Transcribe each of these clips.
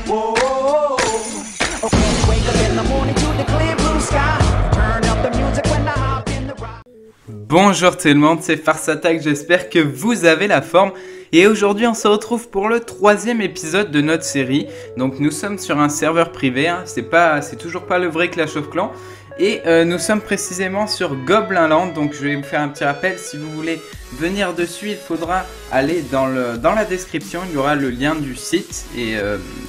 Whoa. Okay, wake up in the morning to the clear blue sky. Turn up the music when I hop in the ride. Bonjour tout le monde, c'est Farce Attack, j'espère que vous avez la forme. Et aujourd'hui on se retrouve pour le 3e épisode de notre série. Donc nous sommes sur un serveur privé, hein. C'est toujours pas le vrai Clash of Clans. Et nous sommes précisément sur Goblin Land. Donc je vais vous faire un petit rappel, si vous voulez venir dessus, il faudra aller dans la description, il y aura le lien du site. Et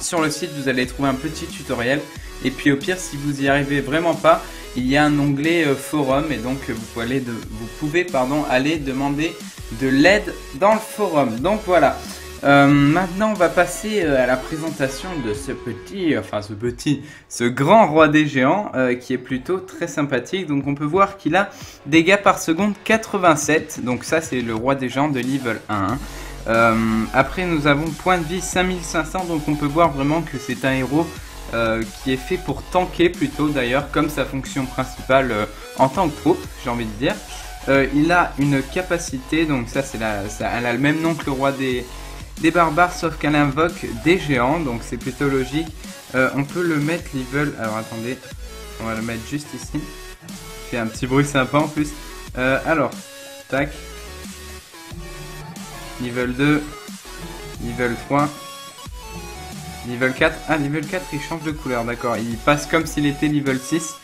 sur le site vous allez trouver un petit tutoriel. Et puis au pire, si vous y arrivez vraiment pas, il y a un onglet forum et donc vous pouvez aller demander de l'aide dans le forum. Donc voilà. Maintenant on va passer à la présentation de ce grand roi des géants qui est plutôt très sympathique. Donc on peut voir qu'il a dégâts par seconde 87. Donc ça c'est le roi des géants de level 1. Après nous avons point de vie 5500. Donc on peut voir vraiment que c'est un héros qui est fait pour tanker plutôt d'ailleurs, comme sa fonction principale en tant que troupe, j'ai envie de dire. Il a une capacité, donc ça elle a le même nom que le roi des barbares, sauf qu'elle invoque des géants, donc c'est plutôt logique. On peut le mettre level, alors attendez, on va le mettre juste ici. Il fait un petit bruit sympa en plus. Alors, tac. Level 2, level 3. Level 4, level 4 il change de couleur, d'accord, il passe comme s'il était level 6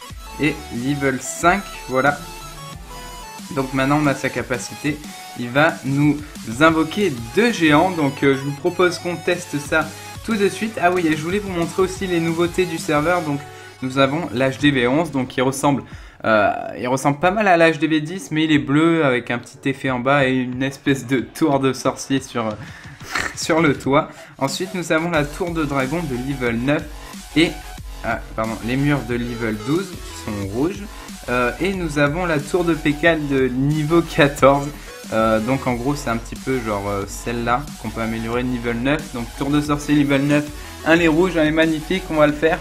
et level 5, voilà. Donc maintenant on a sa capacité, il va nous invoquer 2 géants, donc je vous propose qu'on teste ça tout de suite. Ah oui, et je voulais vous montrer aussi les nouveautés du serveur, donc nous avons l'HDV11, donc il ressemble pas mal à l'HDV10, mais il est bleu avec un petit effet en bas et une espèce de tour de sorcier sur le toit. Ensuite nous avons la tour de dragon de level 9 et les murs de level 12 qui sont rouges, et nous avons la tour de Pécale de niveau 14. Donc en gros c'est un petit peu genre celle-là qu'on peut améliorer level 9. Donc tour de sorcier level 9, un les rouges, un les magnifiques, on va le faire.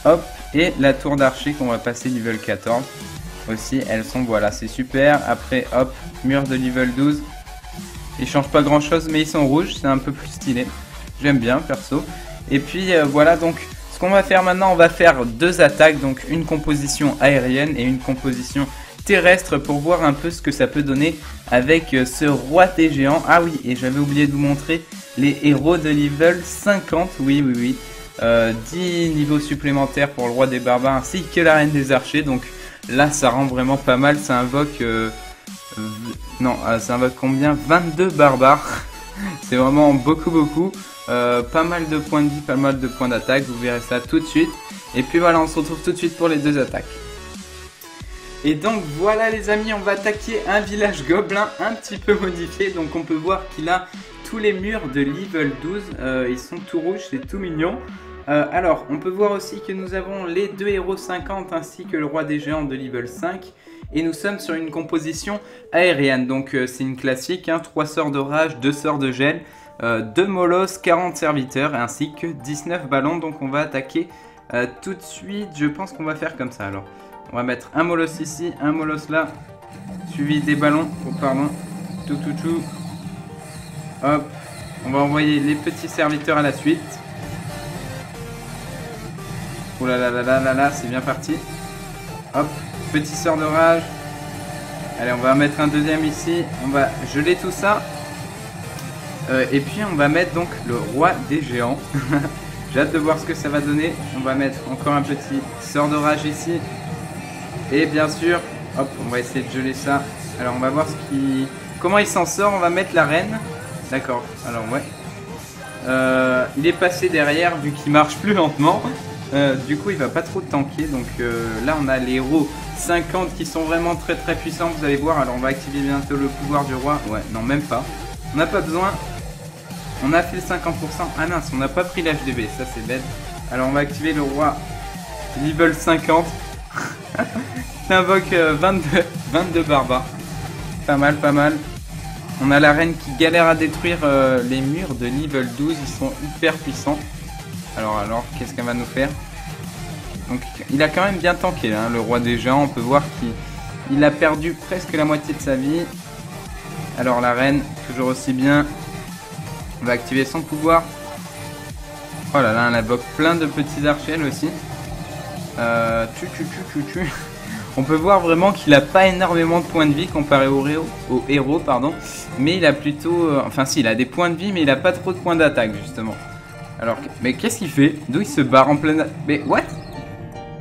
Hop, et la tour d'archer qu'on va passer level 14 aussi, elles sont, voilà, c'est super. Après hop, mur de level 12. Ils changent pas grand chose mais ils sont rouges, c'est un peu plus stylé. J'aime bien perso. Et puis voilà, donc ce qu'on va faire maintenant, on va faire 2 attaques. Donc une composition aérienne et une composition terrestre pour voir un peu ce que ça peut donner avec ce roi des géants. Ah oui, et j'avais oublié de vous montrer les héros de level 50. Oui. 10 niveaux supplémentaires pour le roi des barbares ainsi que la reine des archers. Donc là ça rend vraiment pas mal, ça invoque... ça invoque combien? 22 barbares. C'est vraiment beaucoup. Pas mal de points de vie, pas mal de points d'attaque. Vous verrez ça tout de suite. Et puis voilà, on se retrouve tout de suite pour les 2 attaques. Et donc voilà les amis, on va attaquer un village gobelin un petit peu modifié. Donc on peut voir qu'il a tous les murs de level 12. Ils sont tout rouges, c'est tout mignon. Alors on peut voir aussi que nous avons les 2 héros 50 ainsi que le roi des géants de level 5. Et nous sommes sur une composition aérienne, donc c'est une classique, hein, 3 sorts de rage, 2 sorts de gel, 2 molosses, 40 serviteurs ainsi que 19 ballons. Donc on va attaquer tout de suite, je pense qu'on va faire comme ça. Alors on va mettre un molosse ici, un molosse là, suivi des ballons, tout. Hop, on va envoyer les petits serviteurs à la suite. Oh là, c'est bien parti. Hop. Petit sort de rage. Allez, on va mettre un deuxième ici. On va geler tout ça. Et puis on va mettre donc le roi des géants. J'ai hâte de voir ce que ça va donner. On va mettre encore un petit sort de rage ici. Et bien sûr, hop, on va essayer de geler ça. Alors on va voir comment il s'en sort. On va mettre la reine. D'accord, alors ouais. Il est passé derrière vu qu'il marche plus lentement. Du coup il va pas trop tanker. Donc là on a les héros 50 qui sont vraiment très puissants, vous allez voir. Alors on va activer bientôt le pouvoir du roi. Ouais, non, même pas. On n'a pas besoin. On a fait le 50%. Ah mince, on n'a pas pris l'HDB, ça c'est bête. Alors on va activer le roi level 50. T'invoques 22 barbares. Pas mal. On a la reine qui galère à détruire les murs de level 12. Ils sont hyper puissants. Alors qu'est-ce qu'elle va nous faire? Donc il a quand même bien tanké, hein, le roi des géants. On peut voir qu'il a perdu presque la moitié de sa vie. Alors la reine, toujours aussi bien. On va activer son pouvoir. Oh là là, on invoque plein de petits archers aussi. On peut voir vraiment qu'il a pas énormément de points de vie comparé au héros, pardon. Mais il a plutôt... enfin si, il a des points de vie, mais il a pas trop de points d'attaque, justement. Alors, mais qu'est-ce qu'il fait? D'où il se barre en pleine... Mais what?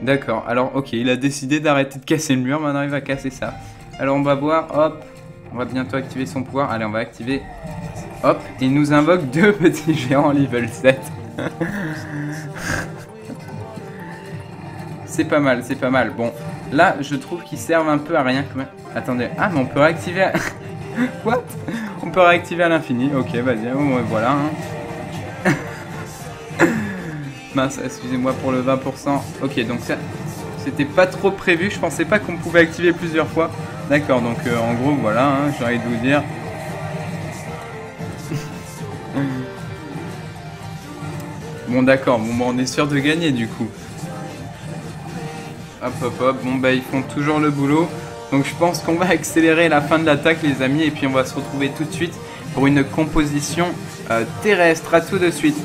D'accord, alors ok, il a décidé d'arrêter de casser le mur, maintenant il va casser ça. Alors on va voir, hop, on va bientôt activer son pouvoir. Allez, on va activer... Hop, il nous invoque 2 petits géants level 7. C'est pas mal, c'est pas mal. Bon, là, je trouve qu'ils servent un peu à rien quand même. Attendez, ah, mais on peut réactiver à... What? On peut réactiver à l'infini. Ok, vas-y, bon, voilà. Hein. Mince, excusez-moi pour le 20%. Ok, donc ça, c'était pas trop prévu. Je pensais pas qu'on pouvait activer plusieurs fois. D'accord, donc en gros, voilà, hein, j'ai envie de vous dire. Bon, d'accord, bon, on est sûr de gagner du coup. Hop, hop, hop. Bon, bah, ils font toujours le boulot. Donc, je pense qu'on va accélérer la fin de l'attaque, les amis. Et puis, on va se retrouver tout de suite pour une composition terrestre. À tout de suite.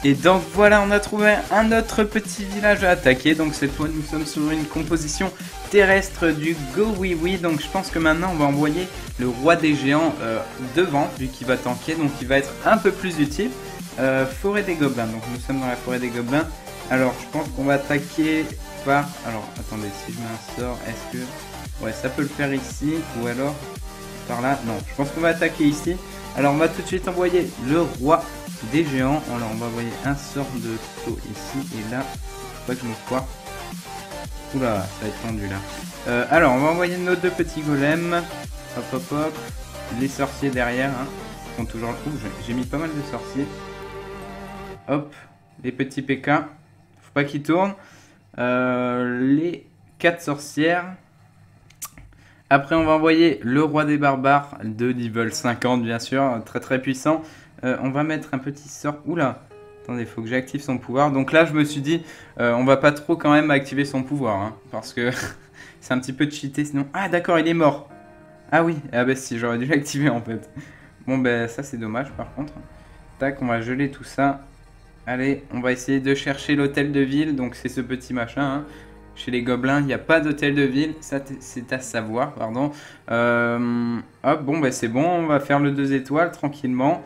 Et donc voilà, on a trouvé un autre petit village à attaquer. Donc cette fois, nous sommes sur une composition terrestre du Go Oui Oui. Donc je pense que maintenant, on va envoyer le roi des géants devant, vu qu'il va tanker. Donc il va être un peu plus utile. Forêt des gobelins. Donc nous sommes dans la forêt des gobelins. Alors je pense qu'on va attaquer par... Alors attendez, si je mets un sort, est-ce que... Ouais, ça peut le faire ici. Ou alors par là. Non, je pense qu'on va attaquer ici. Alors on va tout de suite envoyer le roi des géants. Alors on va envoyer un sort de saut ici et là. Faut pas que je me foire. Oula, ça va être tendu là. Alors on va envoyer nos 2 petits golems. Hop hop hop. Les sorciers derrière. Hein, font toujours... Ouh, j'ai mis pas mal de sorciers. Hop. Les petits PK. Faut pas qu'ils tournent. Les 4 sorcières. Après, on va envoyer le roi des barbares de level 50, bien sûr, très très puissant. On va mettre un petit sort. Oula, attendez, il faut que j'active son pouvoir. Donc là, je me suis dit, on va pas trop quand même activer son pouvoir, hein, parce que c'est un petit peu cheaté sinon. Ah d'accord, il est mort. Ah oui, ah bah si, j'aurais dû l'activer en fait. Bon ben ça c'est dommage par contre. Tac, on va geler tout ça. Allez, on va essayer de chercher l'hôtel de ville. Donc c'est ce petit machin, hein. Chez les gobelins, il n'y a pas d'hôtel de ville, ça c'est à savoir, pardon. Hop, bon, bah c'est bon, on va faire le 2 étoiles tranquillement.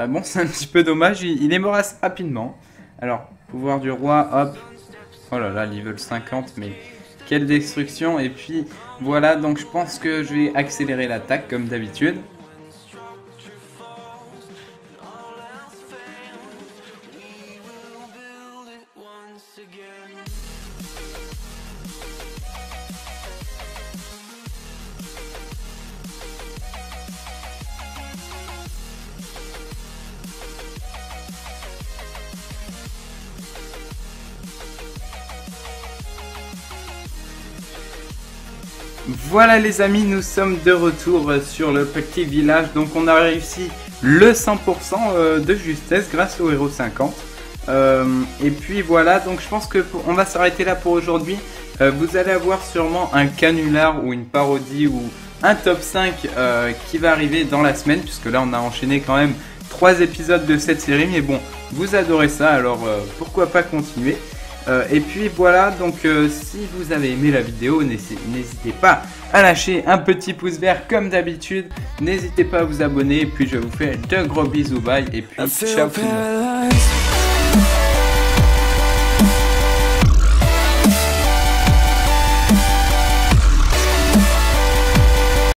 Bon, c'est un petit peu dommage, il est mort assez rapidement. Alors, pouvoir du roi, hop. Oh là là, level 50, mais quelle destruction. Et puis, voilà, donc je pense que je vais accélérer l'attaque comme d'habitude. Voilà les amis, nous sommes de retour sur le petit village. Donc on a réussi le 100% de justesse grâce au héros 50. Et puis voilà, donc je pense qu'on va s'arrêter là pour aujourd'hui. Vous allez avoir sûrement un canular ou une parodie ou un top 5 qui va arriver dans la semaine. Puisque là on a enchaîné quand même 3 épisodes de cette série. Mais bon, vous adorez ça, alors pourquoi pas continuer. Et puis voilà, donc si vous avez aimé la vidéo, n'hésitez pas à lâcher un petit pouce vert comme d'habitude. N'hésitez pas à vous abonner. Et puis je vous fais de gros bisous, bye. Et puis ciao tout le monde.